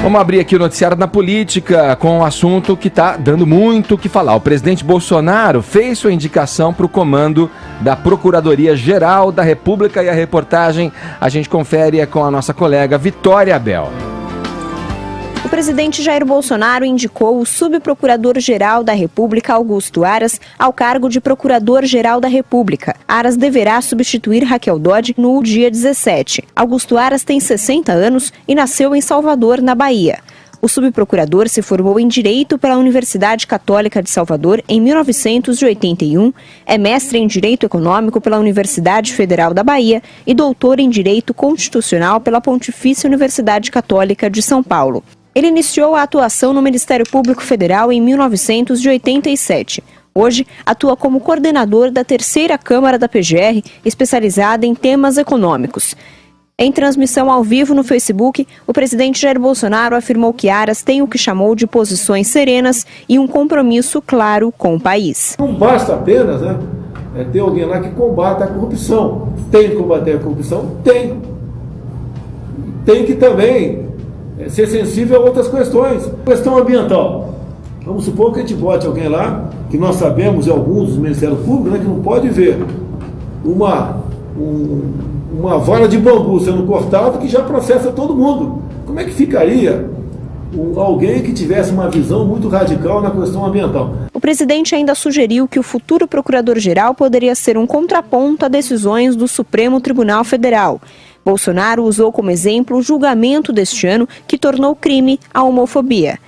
Vamos abrir aqui o noticiário na política com um assunto que está dando muito o que falar. O presidente Bolsonaro fez sua indicação para o comando da Procuradoria-Geral da República e a reportagem a gente confere com a nossa colega Vitória Abel. O presidente Jair Bolsonaro indicou o subprocurador-geral da República, Augusto Aras, ao cargo de procurador-geral da República. Aras deverá substituir Raquel Dodge no dia 17. Augusto Aras tem 60 anos e nasceu em Salvador, na Bahia. O subprocurador se formou em Direito pela Universidade Católica de Salvador em 1981, é mestre em Direito Econômico pela Universidade Federal da Bahia e doutor em Direito Constitucional pela Pontifícia Universidade Católica de São Paulo. Ele iniciou a atuação no Ministério Público Federal em 1987. Hoje, atua como coordenador da terceira Câmara da PGR, especializada em temas econômicos. Em transmissão ao vivo no Facebook, o presidente Jair Bolsonaro afirmou que Aras tem o que chamou de posições serenas e um compromisso claro com o país. Não basta apenas ter alguém lá que combata a corrupção. Tem que combater a corrupção? Tem. Tem que também ser sensível a outras questões. Questão ambiental. Vamos supor que a gente bote alguém lá, que nós sabemos, em alguns dos Ministérios Públicos, que não pode ver uma vara de bambu sendo cortada que já processa todo mundo. Como é que ficaria alguém que tivesse uma visão muito radical na questão ambiental? O presidente ainda sugeriu que o futuro procurador-geral poderia ser um contraponto a decisões do Supremo Tribunal Federal. Bolsonaro usou como exemplo o julgamento deste ano que tornou crime a homofobia.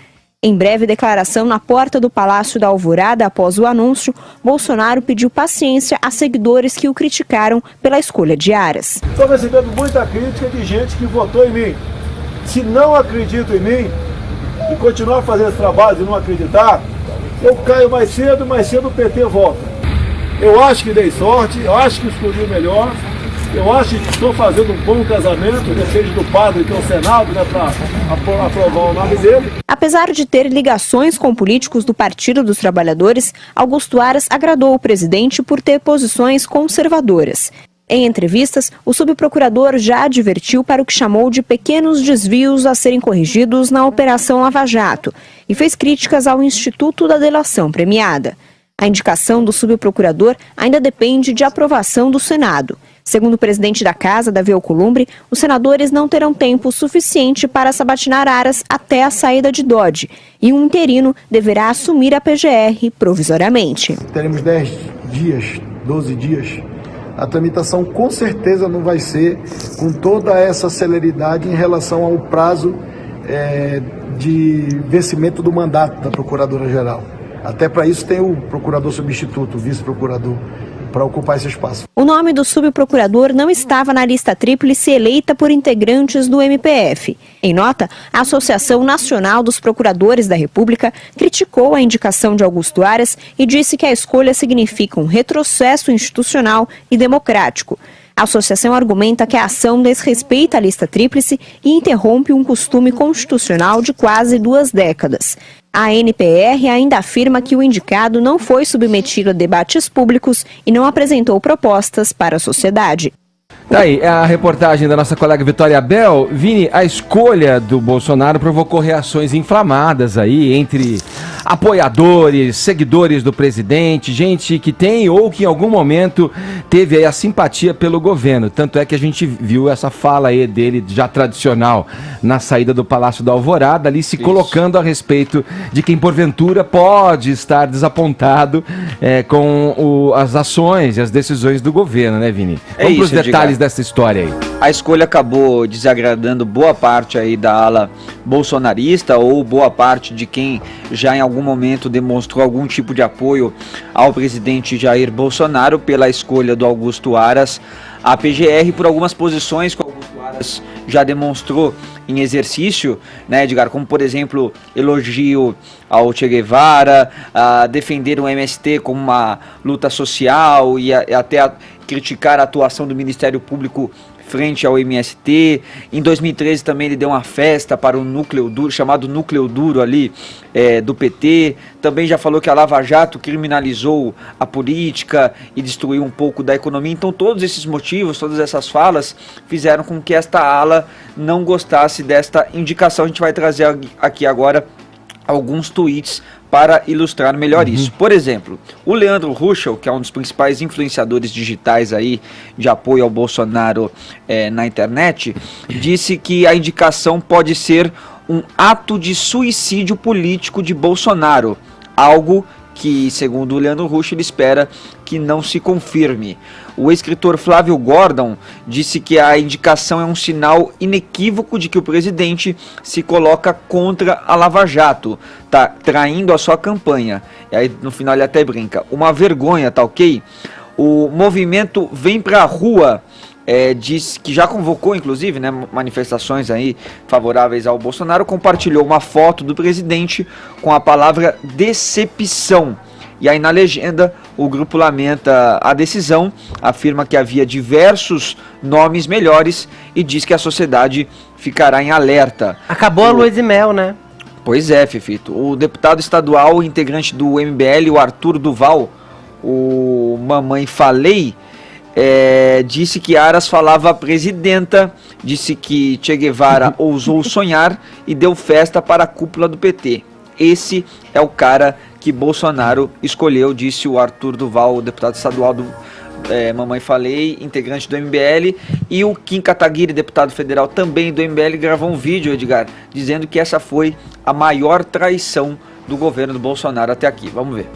Em breve declaração na porta do Palácio da Alvorada após o anúncio, Bolsonaro pediu paciência a seguidores que o criticaram pela escolha de Aras. Estou recebendo muita crítica de gente que votou em mim. Se não acredito em mim e continuar fazendo esse trabalho e não acreditar, eu caio mais cedo o PT volta. Eu acho que dei sorte, eu acho que escolhi o melhor. Eu acho que estou fazendo um bom casamento, seja do padre, que é o Senado, para aprovar o nome dele. Apesar de ter ligações com políticos do Partido dos Trabalhadores, Augusto Aras agradou o presidente por ter posições conservadoras. Em entrevistas, o subprocurador já advertiu para o que chamou de pequenos desvios a serem corrigidos na Operação Lava Jato e fez críticas ao Instituto da Delação Premiada. A indicação do subprocurador ainda depende de aprovação do Senado. Segundo o presidente da Casa, Davi Alcolumbre, os senadores não terão tempo suficiente para sabatinar Aras até a saída de Dodge e um interino deverá assumir a PGR provisoriamente. Teremos 10 dias, 12 dias. A tramitação com certeza não vai ser com toda essa celeridade em relação ao prazo de vencimento do mandato da Procuradora-Geral. Até para isso tem o procurador substituto, o vice-procurador, para ocupar esse espaço. O nome do subprocurador não estava na lista tríplice eleita por integrantes do MPF. Em nota, a Associação Nacional dos Procuradores da República criticou a indicação de Augusto Aras e disse que a escolha significa um retrocesso institucional e democrático. A associação argumenta que a ação desrespeita a lista tríplice e interrompe um costume constitucional de quase 2 décadas. A ANPR ainda afirma que o indicado não foi submetido a debates públicos e não apresentou propostas para a sociedade. Tá aí, a reportagem da nossa colega Vitória Abel. Vini, a escolha do Bolsonaro provocou reações inflamadas aí entre apoiadores, seguidores do presidente, gente que tem ou que em algum momento teve aí a simpatia pelo governo. Tanto é que a gente viu essa fala aí dele já tradicional na saída do Palácio da Alvorada, ali se colocando a respeito de quem porventura pode estar desapontado com as ações e as decisões do governo, né, Vini? Vamos para os detalhes dessa história aí. A escolha acabou desagradando boa parte aí da ala bolsonarista ou boa parte de quem já em algum momento demonstrou algum tipo de apoio ao presidente Jair Bolsonaro pela escolha do Augusto Aras à PGR por algumas posições que o Augusto Aras já demonstrou em exercício, né, Edgar, como por exemplo elogio ao Che Guevara, defender o MST como uma luta social e até criticar a atuação do Ministério Público frente ao MST. Em 2013 também ele deu uma festa para o núcleo duro, chamado núcleo duro ali do PT. Também já falou que a Lava Jato criminalizou a política e destruiu um pouco da economia. Então todos esses motivos, todas essas falas fizeram com que esta ala não gostasse desta indicação. A gente vai trazer aqui agora alguns tweets para ilustrar melhor isso. Por exemplo, o Leandro Ruschel, que é um dos principais influenciadores digitais aí de apoio ao Bolsonaro na internet, disse que a indicação pode ser um ato de suicídio político de Bolsonaro, algo que, segundo o Leandro Ruschel, ele espera que não se confirme. O escritor Flávio Gordon disse que a indicação é um sinal inequívoco de que o presidente se coloca contra a Lava Jato, tá traindo a sua campanha. E aí no final ele até brinca, uma vergonha, tá ok? O movimento Vem Pra Rua diz que já convocou, inclusive, né, manifestações aí favoráveis ao Bolsonaro, compartilhou uma foto do presidente com a palavra decepção. E aí na legenda o grupo lamenta a decisão, afirma que havia diversos nomes melhores e diz que a sociedade ficará em alerta. Acabou a lua de mel, né? Pois é, Fefito. O deputado estadual, integrante do MBL, o Arthur Duval, o Mamãe Falei, disse que Aras falava presidenta, disse que Che Guevara ousou sonhar e deu festa para a cúpula do PT. Esse é o cara que Bolsonaro escolheu, disse o Arthur Duval, o deputado estadual do Mamãe Falei, integrante do MBL, e o Kim Kataguiri, deputado federal também do MBL, gravou um vídeo, Edgar, dizendo que essa foi a maior traição do governo do Bolsonaro até aqui. Vamos ver.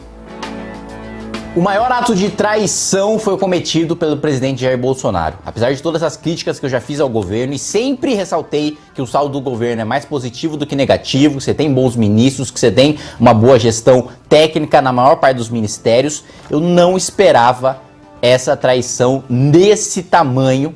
O maior ato de traição foi cometido pelo presidente Jair Bolsonaro. Apesar de todas as críticas que eu já fiz ao governo e sempre ressaltei que o saldo do governo é mais positivo do que negativo, que você tem bons ministros, que você tem uma boa gestão técnica na maior parte dos ministérios, eu não esperava essa traição desse tamanho,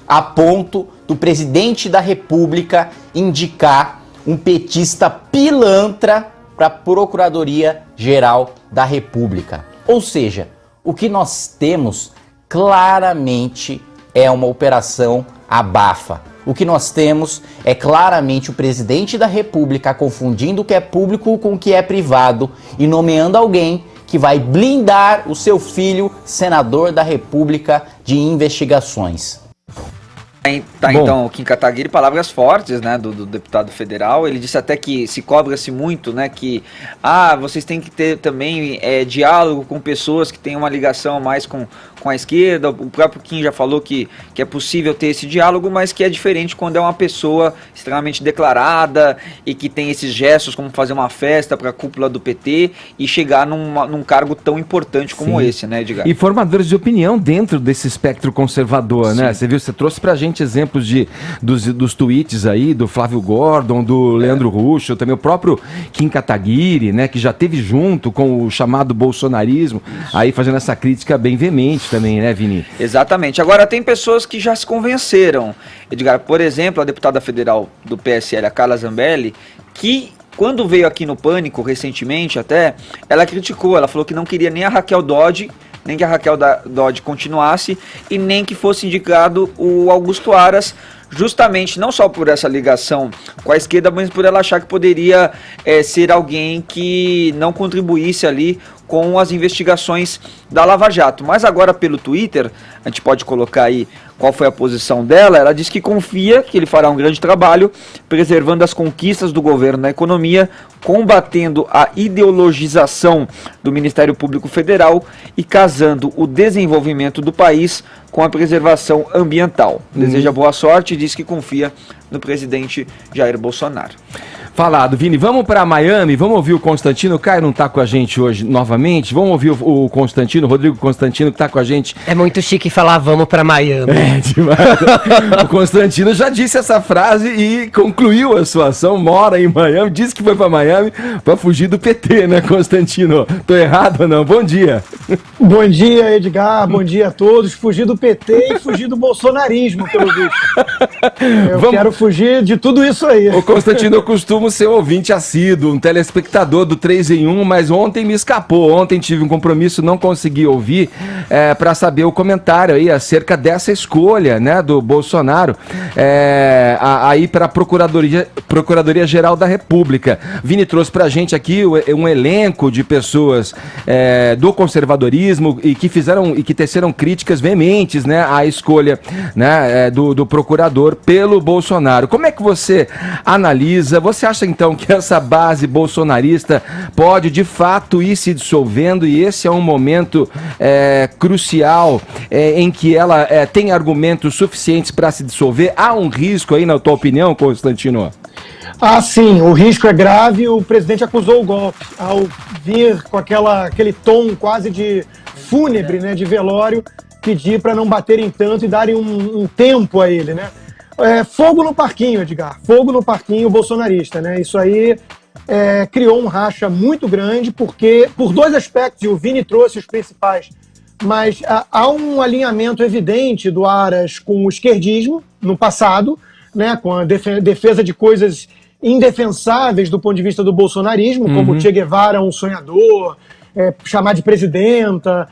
a ponto do presidente da República indicar um petista pilantra para a Procuradoria-Geral da República. Ou seja, o que nós temos claramente é uma operação abafa. O que nós temos é claramente o presidente da República confundindo o que é público com o que é privado e nomeando alguém que vai blindar o seu filho, senador da República, de investigações. Tá, então, o Kim Kataguiri, palavras fortes, né, do deputado federal. Ele disse até que se cobra-se muito, né, que vocês têm que ter também diálogo com pessoas que têm uma ligação mais com a esquerda. O próprio Kim já falou que é possível ter esse diálogo, mas que é diferente quando é uma pessoa extremamente declarada e que tem esses gestos como fazer uma festa para a cúpula do PT e chegar num cargo tão importante como esse, né, Edgar? E formadores de opinião dentro desse espectro conservador, né? Você viu, você trouxe pra gente exemplos dos tweets aí, do Flávio Gordon, do Leandro Ruschel, também o próprio Kim Kataguiri, né, que já teve junto com o chamado bolsonarismo, aí fazendo essa crítica bem veemente também, né, Vini? Exatamente. Agora, tem pessoas que já se convenceram. Edgar, por exemplo, a deputada federal do PSL, a Carla Zambelli, que quando veio aqui no Pânico, recentemente até, ela criticou, ela falou que não queria nem a Raquel Dodge, nem que a Raquel Dodge continuasse e nem que fosse indicado o Augusto Aras, justamente não só por essa ligação com a esquerda, mas por ela achar que poderia ser alguém que não contribuísse ali com as investigações da Lava Jato. Mas agora pelo Twitter, a gente pode colocar aí qual foi a posição dela. Ela diz que confia que ele fará um grande trabalho, preservando as conquistas do governo na economia, combatendo a ideologização do Ministério Público Federal e casando o desenvolvimento do país com a preservação ambiental. Deseja boa sorte e diz que confia no presidente Jair Bolsonaro. Falado, Vini. Vamos para Miami, vamos ouvir o Constantino. O Caio não está com a gente hoje novamente. Vamos ouvir o Constantino, o Rodrigo Constantino, que está com a gente. É muito chique falar vamos para Miami. Demais. O Constantino já disse essa frase e concluiu a sua ação, mora em Miami, disse que foi para Miami para fugir do PT, né, Constantino? Tô errado ou não? Bom dia. Bom dia, Edgar. Bom dia a todos. Fugir do PT e fugir do bolsonarismo, pelo visto. Eu quero fugir de tudo isso aí. O Constantino, eu costumo costumo ser ouvinte assíduo, um telespectador do 3 em 1, mas ontem me escapou. Ontem tive um compromisso, não consegui ouvir para saber o comentário aí acerca dessa escolha, né, do Bolsonaro aí para a Procuradoria-Geral da República. Vini trouxe pra gente aqui um elenco de pessoas do conservadorismo e que teceram críticas veementes, né, à escolha, né, do procurador pelo Bolsonaro. Como é que você analisa? Você acha então que essa base bolsonarista pode de fato ir se dissolvendo e esse é um momento crucial em que ela tem argumentos suficientes para se dissolver? Há um risco aí, na tua opinião, Constantino? Ah, sim, o risco é grave. O presidente acusou o golpe ao vir com aquele tom quase de fúnebre, né, de velório, pedir para não baterem tanto e darem um tempo a ele, né? Fogo no parquinho, Edgar, fogo no parquinho bolsonarista, né? Isso aí criou um racha muito grande, porque por dois aspectos, e o Vini trouxe os principais, mas há um alinhamento evidente do Aras com o esquerdismo no passado, né, com a defesa de coisas indefensáveis do ponto de vista do bolsonarismo, como Che Guevara um sonhador, chamar de presidenta,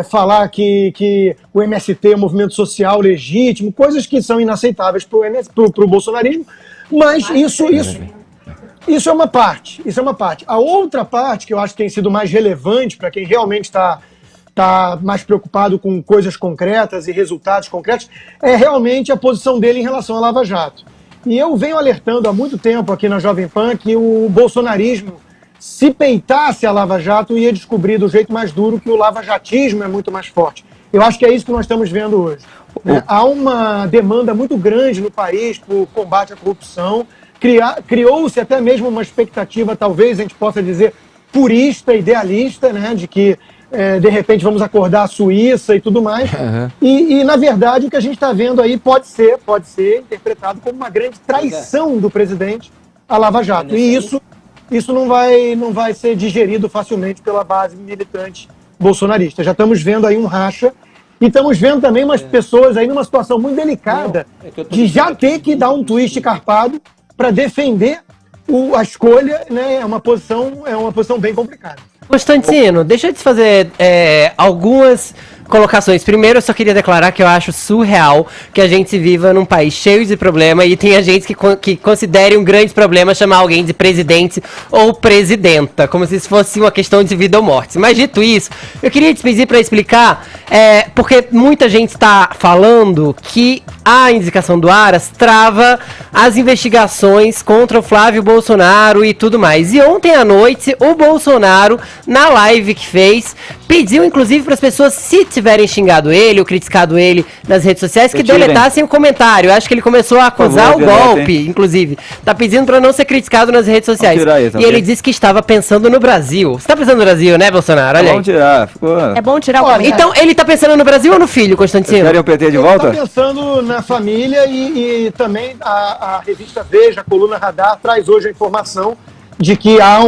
falar que o MST é um movimento social legítimo, coisas que são inaceitáveis para o bolsonarismo, mas isso é uma parte. A outra parte, que eu acho que tem sido mais relevante para quem realmente está mais preocupado com coisas concretas e resultados concretos, é realmente a posição dele em relação à Lava Jato. E eu venho alertando há muito tempo aqui na Jovem Pan que o bolsonarismo, se peitasse a Lava Jato, ia descobrir do jeito mais duro que o lavajatismo é muito mais forte. Eu acho que é isso que nós estamos vendo hoje. Há uma demanda muito grande no país por combate à corrupção. Criou-se até mesmo uma expectativa, talvez a gente possa dizer, purista, idealista, né, de que de repente vamos acordar a Suíça e tudo mais. E, na verdade, o que a gente está vendo aí pode ser interpretado como uma grande traição do presidente à Lava Jato. E isso não vai ser digerido facilmente pela base militante bolsonarista. Já estamos vendo aí um racha e estamos vendo também umas pessoas aí numa situação muito delicada de já ter que dar um twist carpado para defender a escolha, né? É uma posição bem complicada. Constantino, deixa eu te fazer algumas colocações. Primeiro, eu só queria declarar que eu acho surreal que a gente viva num país cheio de problema e tenha gente que considere um grande problema chamar alguém de presidente ou presidenta, como se isso fosse uma questão de vida ou morte. Mas dito isso, eu queria te pedir para explicar, porque muita gente está falando que a indicação do Aras trava as investigações contra o Flávio Bolsonaro e tudo mais. E ontem à noite, o Bolsonaro, na live que fez, pediu inclusive para as pessoas, se tiverem xingado ele ou criticado ele nas redes sociais, que deletassem o comentário. Eu acho que ele começou a acusar o golpe, inclusive. Tá pedindo para não ser criticado nas redes sociais. E ele disse que estava pensando no Brasil. Você tá pensando no Brasil, né, Bolsonaro? Olha aí. Vamos tirar. É bom tirar o comentário. Então, ele tá pensando no Brasil ou no filho, Constantino? Querem o PT de volta? Ele tá pensando na família e também a revista Veja, a coluna Radar, traz hoje a informação de que há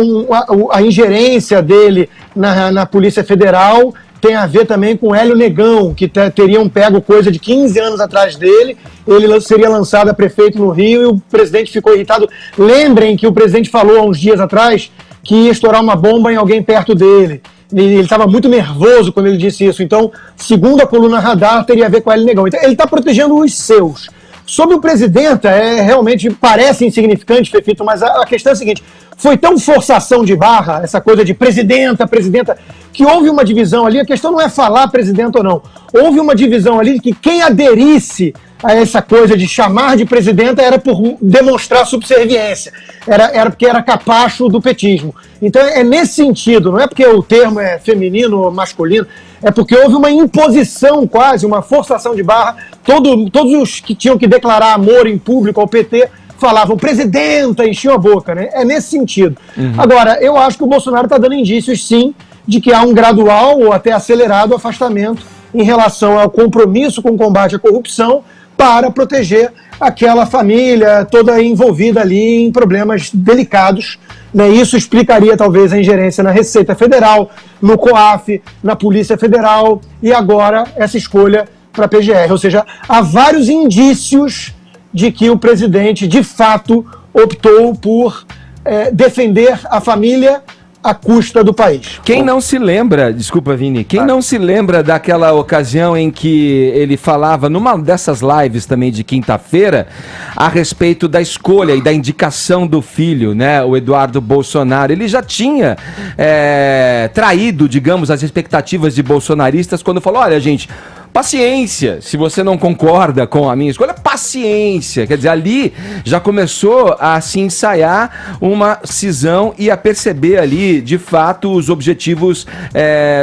a ingerência dele na Polícia Federal tem a ver também com Hélio Negão, que teriam pego coisa de 15 anos atrás dele. Ele seria lançado a prefeito no Rio e o presidente ficou irritado. Lembrem que o presidente falou há uns dias atrás que ia estourar uma bomba em alguém perto dele. Ele estava muito nervoso quando ele disse isso. Então, segundo a coluna Radar, teria a ver com Hélio Negão. Então, ele está protegendo os seus. Sobre o presidente, realmente parece insignificante, Fefito, mas a questão é a seguinte: foi tão forçação de barra, essa coisa de presidenta, que houve uma divisão ali. A questão não é falar presidenta ou não. Houve uma divisão ali de que quem aderisse a essa coisa de chamar de presidenta era por demonstrar subserviência, era porque era capacho do petismo. Então é nesse sentido, não é porque o termo é feminino ou masculino, é porque houve uma imposição quase, uma forçação de barra. Todos os que tinham que declarar amor em público ao PT falavam presidenta, enchiam a boca, né? É nesse sentido. Agora, eu acho que o Bolsonaro está dando indícios, sim, de que há um gradual ou até acelerado afastamento em relação ao compromisso com o combate à corrupção para proteger aquela família toda envolvida ali em problemas delicados, né? Isso explicaria talvez a ingerência na Receita Federal, no COAF, na Polícia Federal e agora essa escolha para a PGR. Ou seja, há vários indícios de que o presidente, de fato, optou por defender a família à custa do país. Quem não se lembra, desculpa Vini, quem não se lembra daquela ocasião em que ele falava, numa dessas lives também de quinta-feira, a respeito da escolha e da indicação do filho, né, o Eduardo Bolsonaro. Ele já tinha traído, digamos, as expectativas de bolsonaristas quando falou, olha gente, paciência, se você não concorda com a minha escolha, paciência. Quer dizer, ali já começou a se ensaiar uma cisão e a perceber ali, de fato, os objetivos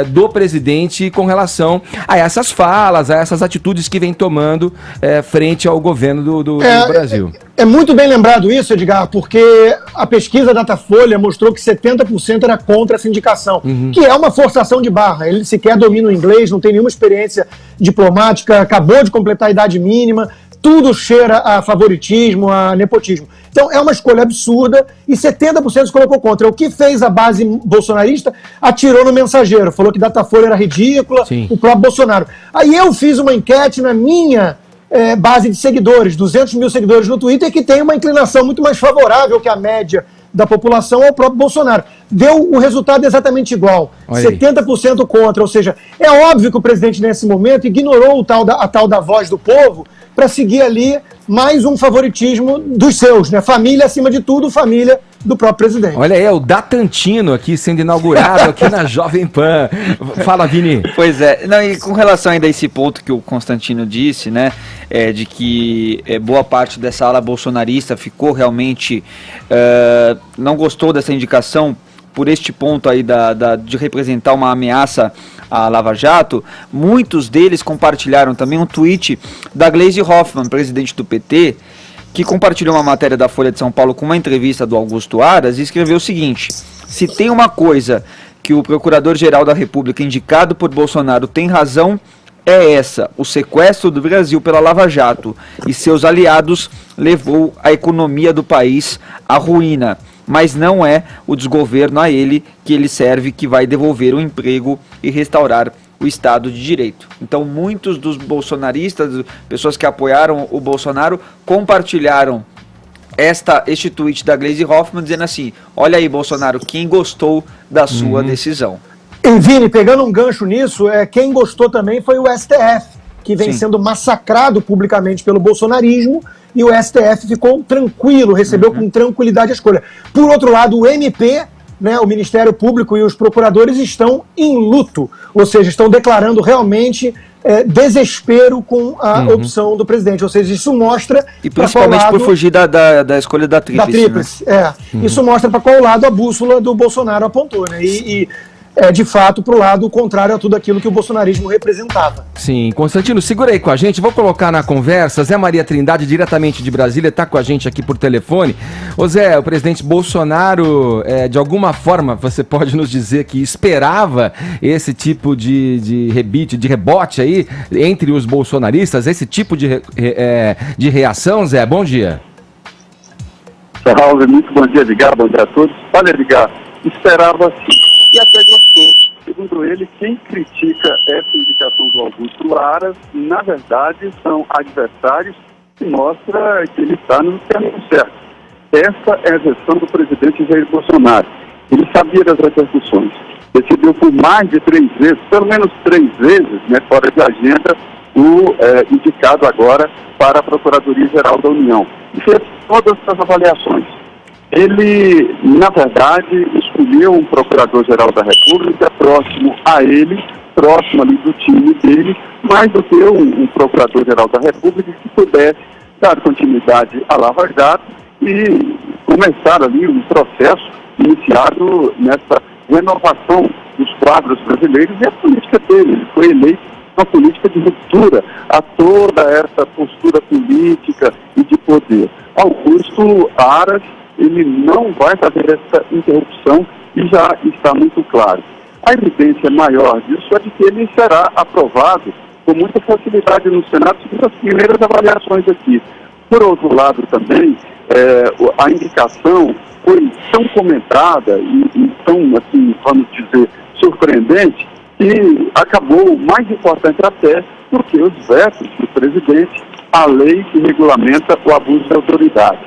do presidente com relação a essas falas, a essas atitudes que vem tomando frente ao governo do Brasil. É muito bem lembrado isso, Edgar, porque a pesquisa Datafolha mostrou que 70% era contra essa indicação, que é uma forçação de barra. Ele sequer domina o inglês, não tem nenhuma experiência diplomática, acabou de completar a idade mínima, tudo cheira a favoritismo, a nepotismo. Então é uma escolha absurda e 70% se colocou contra. O que fez a base bolsonarista? Atirou no mensageiro, falou que Datafolha era ridícula, Sim. O próprio Bolsonaro. Aí eu fiz uma enquete na minha base de seguidores, 200 mil seguidores no Twitter, que tem uma inclinação muito mais favorável que a média da população ao próprio Bolsonaro. Deu o resultado exatamente igual, 70% contra, ou seja, é óbvio que o presidente nesse momento ignorou a tal da voz do povo para seguir ali mais um favoritismo dos seus, né? Família acima de tudo, família do próprio presidente. Olha aí, é o Datantino aqui sendo inaugurado aqui na Jovem Pan. Fala, Vini. Pois é, não, e com relação ainda a esse ponto que o Constantino disse, né, de que boa parte dessa ala bolsonarista ficou realmente, não gostou dessa indicação por este ponto aí de representar uma ameaça à Lava Jato, muitos deles compartilharam também um tweet da Gleisi Hoffmann, presidente do PT, que compartilhou uma matéria da Folha de São Paulo com uma entrevista do Augusto Aras e escreveu o seguinte: se tem uma coisa que o Procurador-Geral da República indicado por Bolsonaro tem razão, é essa: o sequestro do Brasil pela Lava Jato e seus aliados levou a economia do país à ruína. Mas não é o desgoverno a ele que ele serve que vai devolver o emprego e restaurar o Estado de Direito. Então muitos dos bolsonaristas, pessoas que apoiaram o Bolsonaro, compartilharam este tweet da Gleisi Hoffmann dizendo assim: olha aí, Bolsonaro, quem gostou da sua decisão. E Vini, pegando um gancho nisso, quem gostou também foi o STF, que vem sendo massacrado publicamente pelo bolsonarismo, e o STF ficou tranquilo, recebeu com tranquilidade a escolha. Por outro lado, o MP, né, o Ministério Público e os procuradores estão em luto, ou seja, estão declarando realmente desespero com a opção do presidente. Ou seja, isso mostra... E principalmente por fugir da escolha da Tríplice. Né? Isso mostra para qual lado a bússola do Bolsonaro apontou, né? De fato, para o lado contrário a tudo aquilo que o bolsonarismo representava. Sim, Constantino, segura aí com a gente, vou colocar na conversa, Zé Maria Trindade, diretamente de Brasília, está com a gente aqui por telefone. Ô Zé, o presidente Bolsonaro, de alguma forma, você pode nos dizer que esperava esse tipo de rebote aí, entre os bolsonaristas, esse tipo de reação, Zé? Bom dia. Salve, muito bom dia, Edgar, bom dia a todos. Olha, Edgar, esperava sim. E até gostou. Segundo ele, quem critica essa indicação do Augusto Aras, na verdade, são adversários que mostra que ele está no caminho certo. Essa é a versão do presidente Jair Bolsonaro. Ele sabia das repercussões. Decidiu por mais de 3 vezes, pelo menos 3 vezes, né, fora de agenda, o indicado agora para a Procuradoria-Geral da União. E fez todas as avaliações. Ele, na verdade, escolheu um Procurador-Geral da República próximo a ele, próximo ali do time dele, mais do que um Procurador-Geral da República que pudesse dar continuidade à Lava Jato e começar ali um processo iniciado nessa renovação dos quadros brasileiros e a política dele. Ele foi eleito uma política de ruptura a toda essa postura política e de poder. Augusto Aras, ele não vai fazer essa interrupção e já está muito claro. A evidência maior disso é de que ele será aprovado com muita facilidade no Senado, segundo as primeiras avaliações aqui. Por outro lado também, a indicação foi tão comentada e tão, assim, vamos dizer, surpreendente, que acabou mais importante até porque os vetos do presidente a lei que regulamenta o abuso de autoridade.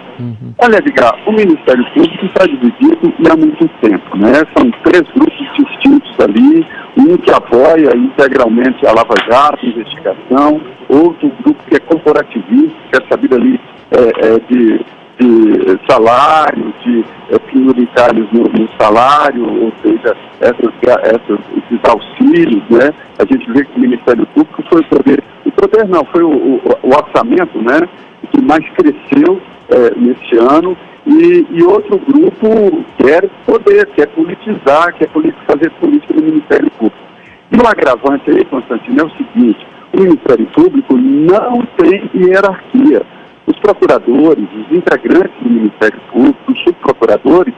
Olha, Edgar, o Ministério Público está dividido e há muito tempo, né? São 3 grupos distintos ali, um que apoia integralmente a Lava Jato, investigação, outro grupo que é corporativista, quer saber ali de salário, de prioritários no salário, ou seja, esses auxílios, né? A gente vê que o Ministério Público foi foi o orçamento, né, que mais cresceu neste ano, e outro grupo quer poder, quer politizar, quer fazer política no Ministério Público. E o agravante aí, Constantino, é o seguinte: o Ministério Público não tem hierarquia. Os procuradores, os integrantes do Ministério Público, os subprocuradores,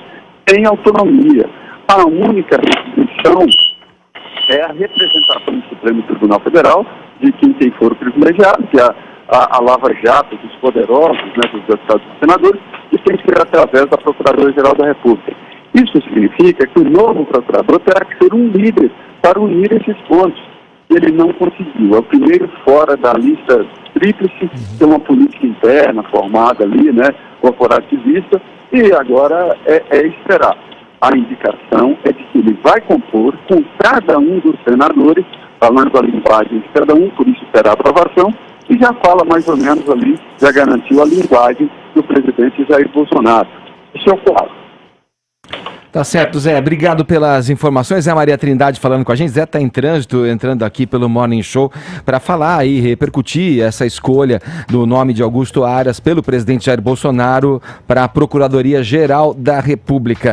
têm autonomia. A única restrição é a representação do Supremo Tribunal Federal de quem tem foro privilegiado, que é a Lava Jato dos poderosos, né, dos deputados e senadores, e tem que ser através da Procuradora-Geral da República. Isso significa que o novo procurador terá que ser um líder para unir esses pontos. Ele não conseguiu. É o primeiro fora da lista tríplice, tem uma política interna formada ali, né, corporativista, e agora é esperar. A indicação é de que ele vai compor com cada um dos senadores, falando a linguagem de cada um, por isso terá aprovação, e já fala mais ou menos ali, já garantiu a linguagem do presidente Jair Bolsonaro. Esse é o quadro. Tá certo, Zé. Obrigado pelas informações. É a Maria Trindade falando com a gente. Zé está em trânsito, entrando aqui pelo Morning Show para falar e repercutir essa escolha do nome de Augusto Aras pelo presidente Jair Bolsonaro para a Procuradoria-Geral da República.